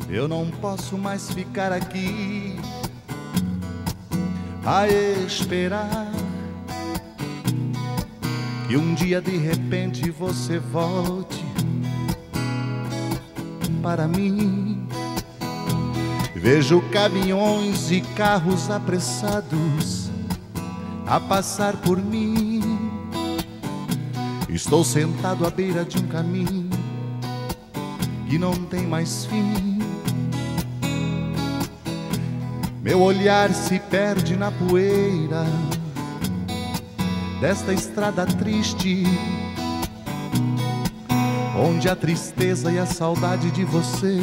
Eu não posso mais ficar aqui a esperar que um dia de repente você volte para mim. Vejo caminhões e carros apressados a passar por mim. Estou sentado à beira de um caminho que não tem mais fim. Meu olhar se perde na poeira desta estrada triste, onde a tristeza e a saudade de você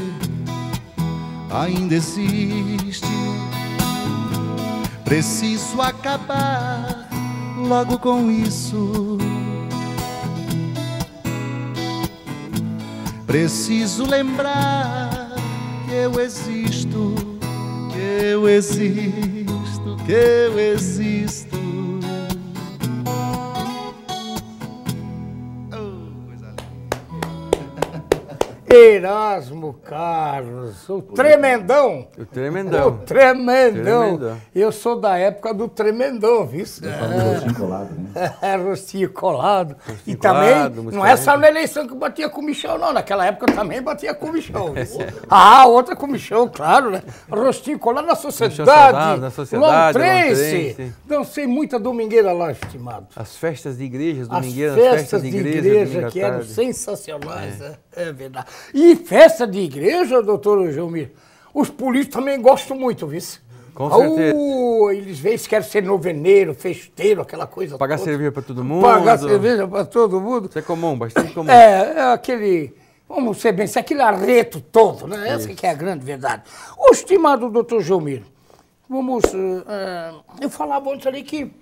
ainda existe. Preciso acabar logo com isso. Preciso lembrar que eu existo, que eu existo, que eu existo. Erasmo Carlos, o tremendão. O tremendão. O tremendão. Eu sou da época do tremendão, viu? Rostinho colado, né? Rostinho colado. Rostinho E colado, também, não é só na eleição que batia com o Michel, não. Naquela época eu também batia com o Michel. Outra com o Michel, claro, né? Rostinho colado na sociedade. Na sociedade. Lontrense. Dancei muita domingueira lá, estimado. As festas de igrejas, domingueiras, as festas de igreja que eram sensacionais, é verdade. E festa de igreja, doutor Gelmir, os políticos também gostam muito, viu? Com certeza. Eles veem se querem ser noveneiro, festeiro, aquela coisa Pagar toda. cerveja para todo mundo. Pagar cerveja para todo mundo. Isso é comum, bastante comum. É aquele, vamos ser bem, aquele arreto todo, né? Essa que é a grande verdade. Ô, estimado doutor Gelmir, vamos... eu falava antes ali que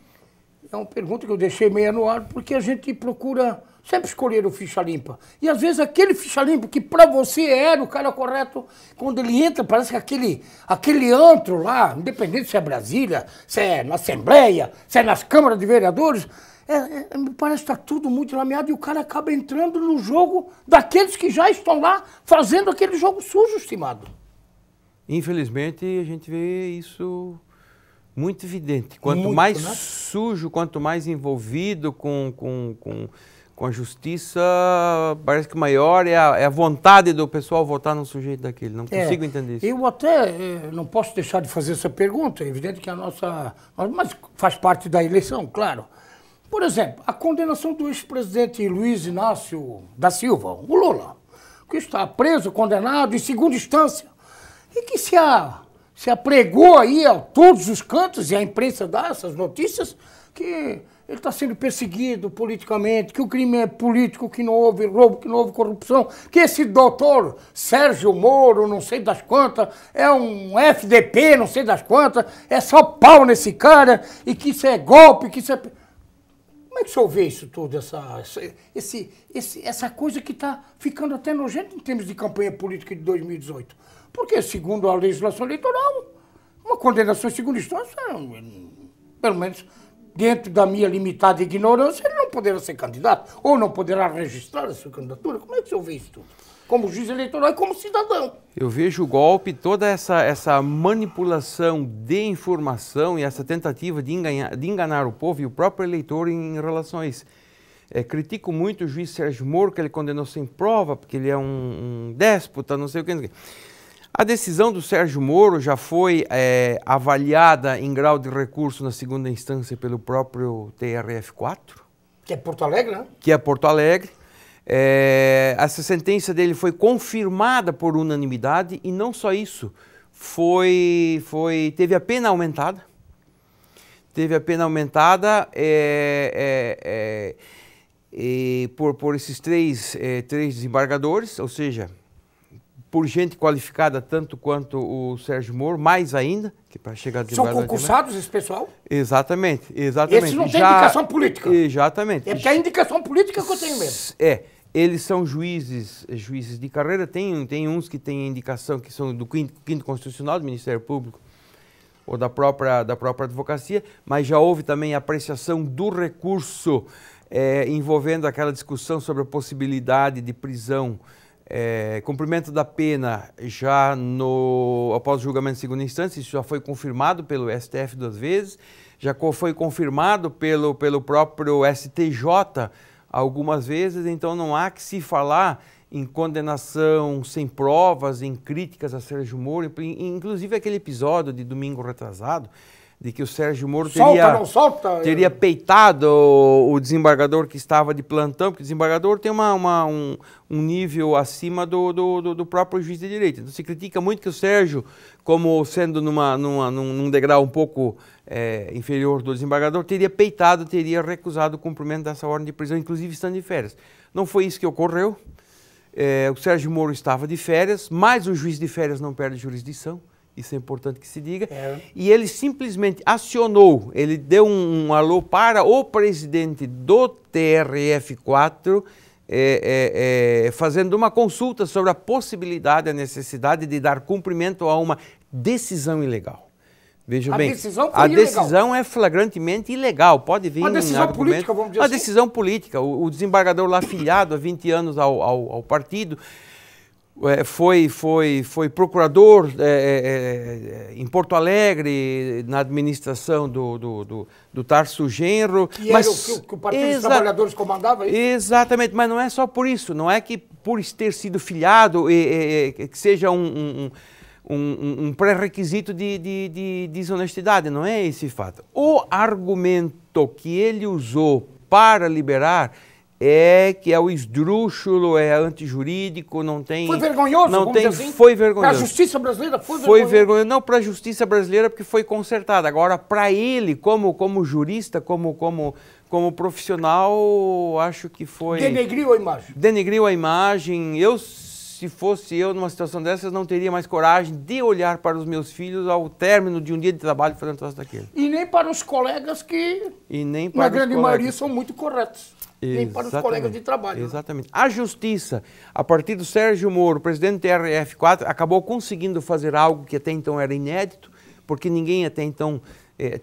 é uma pergunta que eu deixei meio no ar, porque a gente procura sempre escolher o ficha limpa. E às vezes aquele ficha limpa que para você era o cara correto, quando ele entra, parece que aquele antro lá, independente se é Brasília, se é na Assembleia, se é nas câmaras de vereadores, me parece que está tudo muito lameado e o cara acaba entrando no jogo daqueles que já estão lá fazendo aquele jogo sujo, estimado. Infelizmente, a gente vê isso muito evidente. Quanto muito, mais né? sujo, quanto mais envolvido com a justiça, parece que maior é a vontade do pessoal votar no sujeito daquele. Não consigo entender isso. Eu até não posso deixar de fazer essa pergunta. É evidente que mas faz parte da eleição, claro. Por exemplo, a condenação do ex-presidente Luiz Inácio da Silva, o Lula, que está preso, condenado em segunda instância, e que se apregou aí a todos os cantos, e a imprensa dá essas notícias, que ele está sendo perseguido politicamente, que o crime é político, que não houve roubo, que não houve corrupção, que esse doutor Sérgio Moro, não sei das quantas, é um FDP, não sei das quantas, é só pau nesse cara, e que isso é golpe, que isso é... Como é que o senhor vê isso tudo, essa coisa que está ficando até nojenta em termos de campanha política de 2018? Porque, segundo a legislação eleitoral, uma condenação em segunda instância, pelo menos dentro da minha limitada ignorância, ele não poderá ser candidato, ou não poderá registrar a sua candidatura. Como é que o senhor vê isso tudo? Como juiz eleitoral e como cidadão. Eu vejo o golpe, toda essa manipulação de informação e essa tentativa de enganar o povo e o próprio eleitor em relação a isso. Critico muito o juiz Sérgio Moro, que ele condenou sem prova, porque ele é um déspota, não sei o que. A decisão do Sérgio Moro já foi avaliada em grau de recurso na segunda instância pelo próprio TRF4. Que é Porto Alegre, né? Que é Porto Alegre. Essa sentença dele foi confirmada por unanimidade e não só isso, teve a pena aumentada. Teve a pena aumentada por esses três desembargadores, ou seja, por gente qualificada tanto quanto o Sérgio Moro, mais ainda, que para chegar a São concursados esse pessoal? Exatamente. Esse não tem indicação política? Exatamente. É porque a indicação política que eu tenho mesmo. Eles são juízes de carreira, tem uns que têm indicação que são do quinto constitucional, do Ministério Público, ou da própria advocacia, mas já houve também a apreciação do recurso envolvendo aquela discussão sobre a possibilidade de prisão cumprimento da pena já após o julgamento de segunda instância, isso já foi confirmado pelo STF 2 vezes, já foi confirmado pelo próprio STJ algumas vezes, então não há que se falar em condenação sem provas, em críticas a Sérgio Moro, inclusive aquele episódio de domingo retrasado, de que o Sérgio Moro teria peitado o desembargador que estava de plantão, porque o desembargador tem um nível acima do próprio juiz de direito. Então se critica muito que o Sérgio, como sendo num degrau um pouco inferior do desembargador, teria peitado, teria recusado o cumprimento dessa ordem de prisão, inclusive estando de férias. Não foi isso que ocorreu. O Sérgio Moro estava de férias, mas o juiz de férias não perde jurisdição. Isso é importante que se diga. E ele simplesmente acionou, ele deu um alô para o presidente do TRF4, fazendo uma consulta sobre a possibilidade, a necessidade de dar cumprimento a uma decisão ilegal. Veja bem, a decisão é flagrantemente ilegal, pode vir uma decisão política, vamos dizer assim. Uma decisão política. O desembargador lá afiliado há 20 anos ao partido, foi procurador em Porto Alegre, na administração do Tarso Genro. Que era o que o Partido dos Trabalhadores comandava? Isso? Exatamente, mas não é só por isso, não é que por ter sido filiado que seja um pré-requisito de desonestidade, não é esse fato. O argumento que ele usou para liberar que é o esdrúxulo, é antijurídico, não tem... Foi vergonhoso, não tem, assim? Foi vergonhoso. Para a justiça brasileira foi vergonhoso. Não para a justiça brasileira, porque foi consertada. Agora, para ele, como jurista, como profissional, acho que foi... Denegriu a imagem. Denegriu a imagem. Se fosse eu numa situação dessas, não teria mais coragem de olhar para os meus filhos ao término de um dia de trabalho fazendo um troço daquele. E nem para os colegas que, na grande maioria, são muito corretos. Nem para os colegas de trabalho. Exatamente. A Justiça, a partir do Sérgio Moro, presidente do TRF4, acabou conseguindo fazer algo que até então era inédito, porque ninguém até então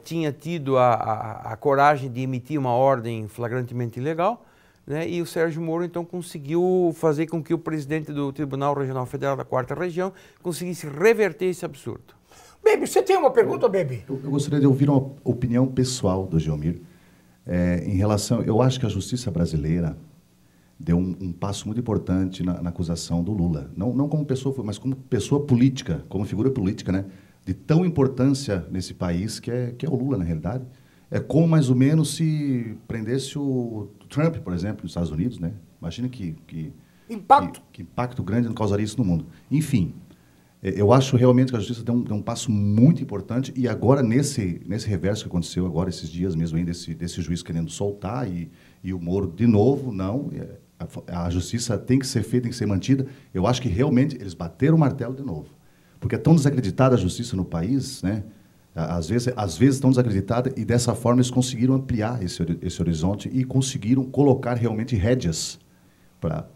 tinha tido a coragem de emitir uma ordem flagrantemente ilegal, né? E o Sérgio Moro, então, conseguiu fazer com que o presidente do Tribunal Regional Federal da 4ª Região conseguisse reverter esse absurdo. Baby, você tem uma pergunta, Baby? Eu gostaria de ouvir uma opinião pessoal do Geomir. Em relação, eu acho que a justiça brasileira deu um passo muito importante na acusação do Lula. Não como pessoa, mas como pessoa política, como figura política, né? De tão importância nesse país que é o Lula, na realidade. É como, mais ou menos, se prendesse o Trump, por exemplo, nos Estados Unidos, né? Imagina que impacto grande não causaria isso no mundo. Enfim, eu acho realmente que a justiça deu um passo muito importante, e agora, nesse reverso que aconteceu agora, esses dias mesmo, aí, desse juiz querendo soltar, e o Moro, de novo, não, a justiça tem que ser feita, tem que ser mantida. Eu acho que realmente eles bateram o martelo de novo. Porque é tão desacreditada a justiça no país, né? Às vezes tão desacreditada, e dessa forma eles conseguiram ampliar esse horizonte e conseguiram colocar realmente rédeas para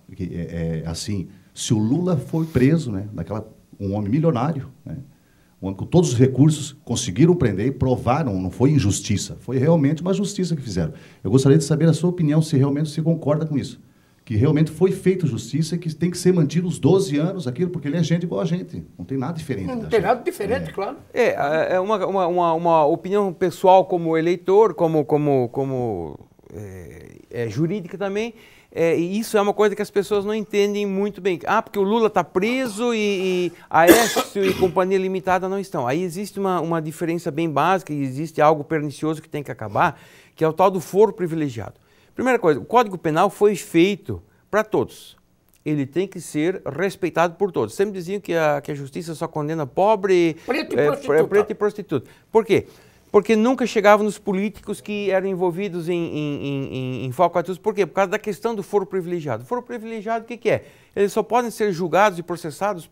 assim, se o Lula foi preso, né, um homem milionário, né, um homem com todos os recursos, conseguiram prender e provaram, não foi injustiça, foi realmente uma justiça que fizeram. Eu gostaria de saber a sua opinião, se realmente você concorda com isso, que realmente foi feita justiça, que tem que ser mantido os 12 anos aquilo, porque ele é gente igual a gente, não tem nada diferente. Não tem nada diferente, claro. É uma opinião pessoal como eleitor, como jurídica também. E isso é uma coisa que as pessoas não entendem muito bem. Porque o Lula está preso e a Aécio e Companhia Limitada não estão. Aí existe uma diferença bem básica, e existe algo pernicioso que tem que acabar, que é o tal do foro privilegiado. Primeira coisa, o Código Penal foi feito para todos. Ele tem que ser respeitado por todos. Sempre diziam que a justiça só condena pobre, preto e prostituta. Por quê? Porque nunca chegavam nos políticos que eram envolvidos em falcatruas. Por quê? Por causa da questão do foro privilegiado. O foro privilegiado, o que é? Eles só podem ser julgados e processados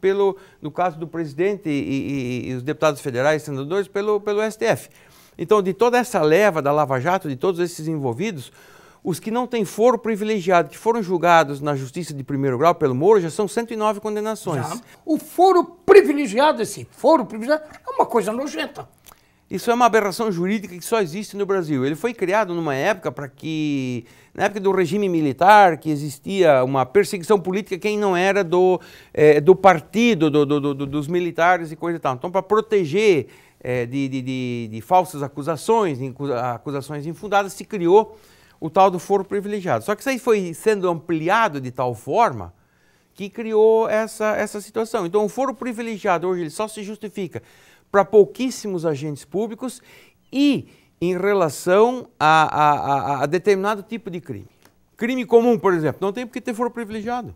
no caso do presidente e os deputados federais e senadores, pelo STF. Então, de toda essa leva da Lava Jato, de todos esses envolvidos, os que não têm foro privilegiado, que foram julgados na Justiça de primeiro grau pelo Moro, já são 109 condenações. O foro privilegiado, esse foro privilegiado, é uma coisa nojenta. Isso é uma aberração jurídica que só existe no Brasil. Ele foi criado numa época para que, na época do regime militar, que existia uma perseguição política quem não era do partido, dos militares e coisa e tal. Então, para proteger de falsas acusações infundadas, se criou o tal do foro privilegiado. Só que isso aí foi sendo ampliado de tal forma que criou essa situação. Então, o foro privilegiado hoje ele só se justifica para pouquíssimos agentes públicos e em relação a determinado tipo de crime. Crime comum, por exemplo, não tem por que ter foro privilegiado.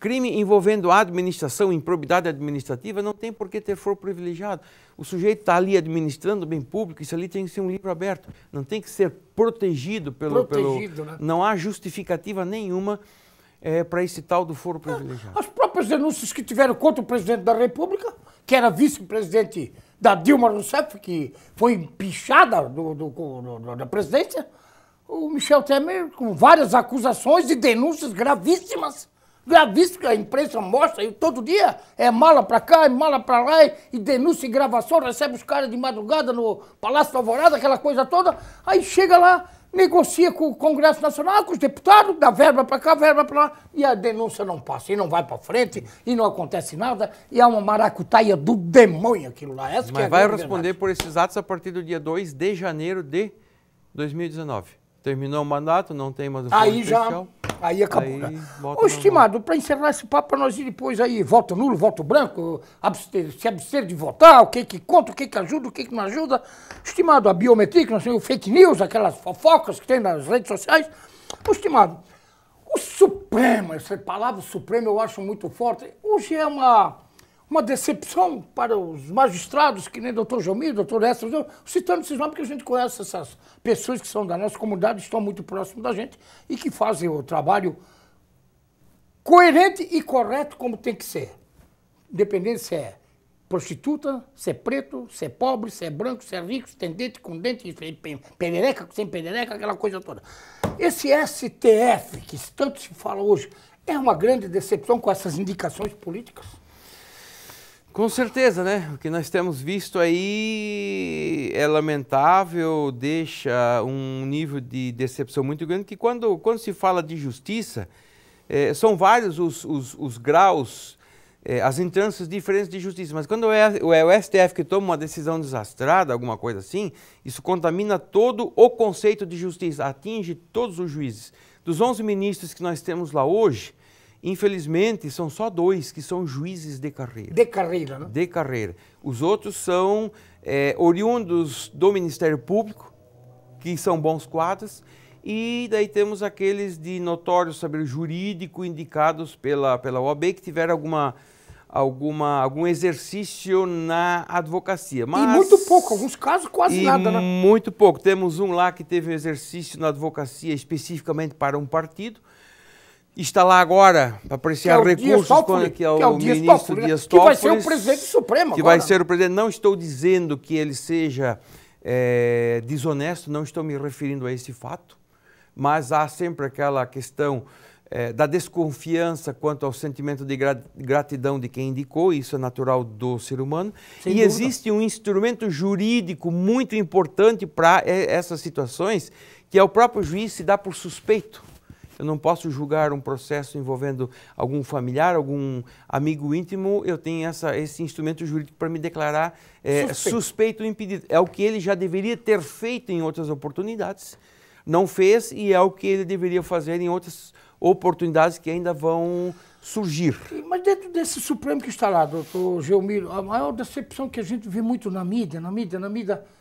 Crime envolvendo a administração, improbidade administrativa, não tem por que ter foro privilegiado. O sujeito está ali administrando bem público, isso ali tem que ser um livro aberto. Não tem que ser protegido pelo... Né? Não há justificativa nenhuma para esse tal do foro privilegiado. As próprias denúncias que tiveram contra o presidente da República, que era vice-presidente da Dilma Rousseff, que foi empichada da presidência, o Michel Temer, com várias acusações e denúncias gravíssimas, que a imprensa mostra e todo dia, é mala pra cá, é mala pra lá, e denúncia e gravação, recebe os caras de madrugada no Palácio da Alvorada, aquela coisa toda, aí chega lá, negocia com o Congresso Nacional, com os deputados, dá verba pra cá, verba pra lá, e a denúncia não passa, e não vai pra frente, e não acontece nada, e é uma maracutaia do demônio aquilo lá. Essa Mas vai responder por esses atos a partir do dia 2 de janeiro de 2019. Terminou o mandato, não tem mais o foro especial. Aí acabou. Aí, né? Ô, estimado, para encerrar esse papo, para nós ir depois aí, voto nulo, voto branco, se abster de votar, o que conta, o que ajuda, o que não ajuda. Estimado, a biometria, que nós temos o fake news, aquelas fofocas que tem nas redes sociais. Ô, estimado, o Supremo, essa palavra Supremo eu acho muito forte, hoje é uma decepção para os magistrados, que nem doutor Jomir, doutor Esther, citando esses nomes, porque a gente conhece essas pessoas que são da nossa comunidade, estão muito próximos da gente e que fazem o trabalho coerente e correto como tem que ser. Independente se é prostituta, se é preto, se é pobre, se é branco, se é rico, se tem dente com dente, perereca sem perereca, aquela coisa toda. Esse STF, que tanto se fala hoje, é uma grande decepção com essas indicações políticas? Com certeza, né? O que nós temos visto aí é lamentável, deixa um nível de decepção muito grande, que quando se fala de justiça, são vários os graus, as instâncias diferentes de justiça, mas quando é o STF que toma uma decisão desastrada, alguma coisa assim, isso contamina todo o conceito de justiça, atinge todos os juízes. Dos 11 ministros que nós temos lá hoje, infelizmente, são só 2 que são juízes de carreira. De carreira, né? De carreira. Os outros são oriundos do Ministério Público, que são bons quadros, e daí temos aqueles de notório saber jurídico indicados pela OAB que tiveram algum exercício na advocacia. Mas, e muito pouco, alguns casos quase nada, né? Muito pouco. Temos um lá que teve um exercício na advocacia especificamente para um partido. Está lá agora para apreciar recursos, que é o ministro Dias Toffoli, que vai ser o presidente supremo agora. Vai ser o presidente. Não estou dizendo que ele seja desonesto, não estou me referindo a esse fato, mas há sempre aquela questão da desconfiança quanto ao sentimento de gratidão de quem indicou, isso é natural do ser humano. Sem dúvida. Existe um instrumento jurídico muito importante para essas situações, que é o próprio juiz se dá por suspeito. Eu não posso julgar um processo envolvendo algum familiar, algum amigo íntimo, eu tenho esse instrumento jurídico para me declarar suspeito ou impedido. É o que ele já deveria ter feito em outras oportunidades, não fez, e é o que ele deveria fazer em outras oportunidades que ainda vão surgir. Mas dentro desse Supremo que está lá, doutor Geomir, a maior decepção que a gente vê muito na mídia,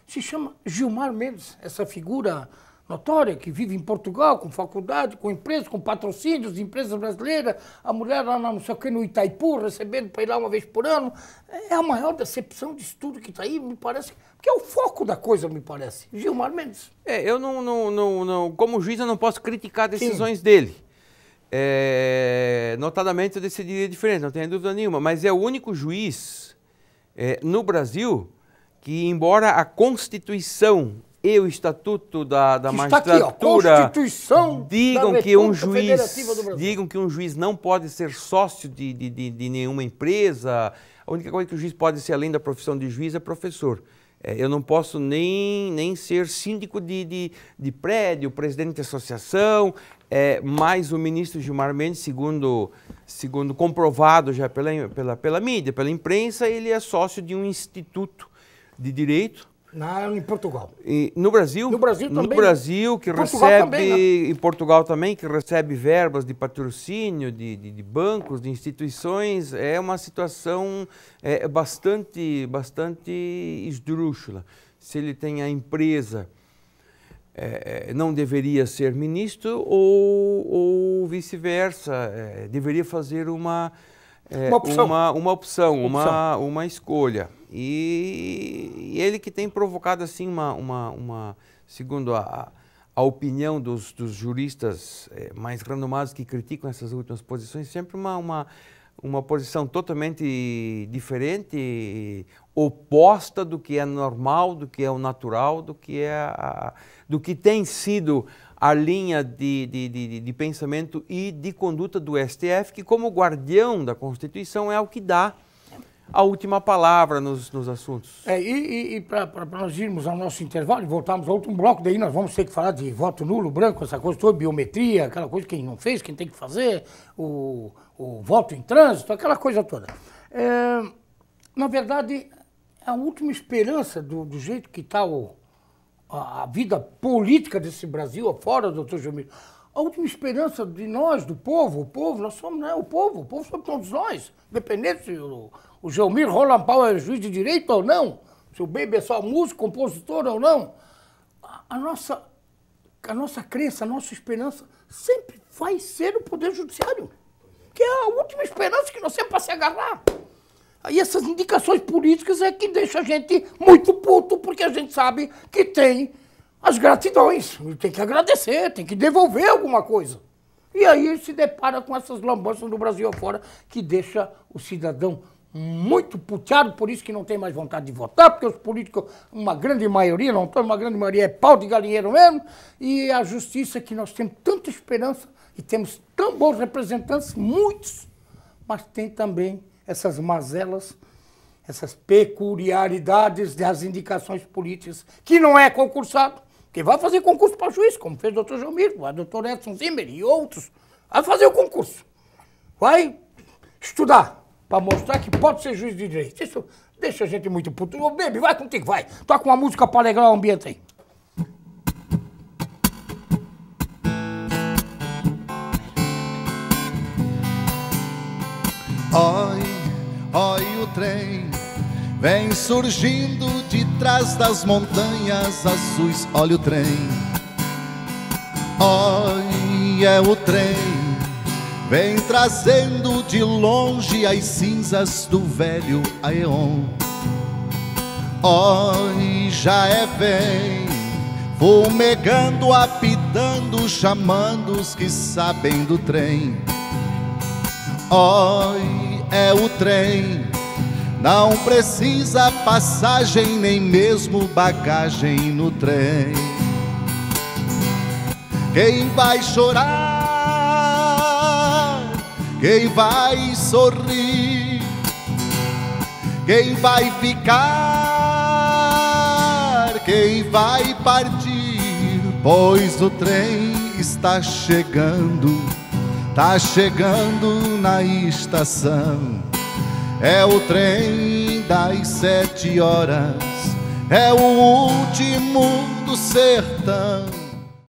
se chama Gilmar Mendes, essa figura notória, que vive em Portugal, com faculdade, com empresas, com patrocínios de empresas brasileiras, a mulher lá não sei o que, no Itaipu, recebendo para ir lá uma vez por ano. É a maior decepção disso tudo que está aí, me parece, que é o foco da coisa, me parece. Gilmar Mendes. Eu não, como juiz, eu não posso criticar decisões dele. Notadamente, eu decidiria diferente, não tenho dúvida nenhuma, mas é o único juiz no Brasil que, embora a Constituição e o Estatuto da Magistratura aqui, digam que um juiz não pode ser sócio de nenhuma empresa, a única coisa que o juiz pode ser, além da profissão de juiz, é professor. Eu não posso nem ser síndico de prédio, presidente de associação, mas o ministro Gilmar Mendes, segundo comprovado já pela mídia, pela imprensa, ele é sócio de um instituto de direito. Em Portugal. No Brasil? No Brasil também. No Brasil, que Portugal recebe, também, né? em Portugal também, que recebe verbas de patrocínio de bancos, de instituições. É uma situação bastante esdrúxula. Se ele tem a empresa, não deveria ser ministro ou vice-versa. Deveria fazer uma opção, uma escolha. E ele que tem provocado, assim, segundo a opinião dos juristas mais renomados que criticam essas últimas posições, sempre uma posição totalmente diferente, oposta do que é normal, do que é o natural, do que tem sido a linha de pensamento e de conduta do STF, que como guardião da Constituição é o que dá a última palavra nos assuntos. E para nós irmos ao nosso intervalo e voltarmos ao último bloco, daí nós vamos ter que falar de voto nulo, branco, essa coisa toda, biometria, aquela coisa que quem não fez, quem tem que fazer, o voto em trânsito, aquela coisa toda. Na verdade, a última esperança do jeito que está a vida política desse Brasil afora, doutor Gilmir, a última esperança de nós, do povo, nós somos, né, o povo somos todos nós, independente se o Gilmir Roland Paul é juiz de direito ou não, se o Baby é só músico, compositor ou não. A nossa crença, a nossa esperança sempre vai ser o Poder Judiciário, que é a última esperança que nós temos para se agarrar. E essas indicações políticas é que deixa a gente muito puto, porque a gente sabe que tem as gratidões, tem que agradecer, tem que devolver alguma coisa. E aí ele se depara com essas lambanças do Brasil afora, que deixa o cidadão muito puteado, por isso que não tem mais vontade de votar, porque os políticos, uma grande maioria, não toda, uma grande maioria é pau de galinheiro mesmo, e a justiça que nós temos tanta esperança, e temos tão bons representantes, muitos, mas tem também essas mazelas, essas peculiaridades das indicações políticas, que não é concursado, que vai fazer concurso para juiz, como fez o doutor Gilmir, o doutor Edson Zimmer e outros, vai fazer o concurso, vai estudar, para mostrar que pode ser juiz de direito. Isso deixa a gente muito puto. Ô, Baby, vai contigo, vai. Toca uma música para alegrar o ambiente aí. Oi, o trem vem surgindo de trás das montanhas azuis. Olha o trem. Oi, é o trem. Vem trazendo de longe as cinzas do velho Aeon. Oi, já vem, fumegando, apitando, chamando os que sabem do trem. Oi, é o trem, não precisa passagem, nem mesmo bagagem no trem. Quem vai chorar? Quem vai sorrir? Quem vai ficar? Quem vai partir? Pois o trem está chegando na estação. É o trem das 7 horas, é o último do sertão.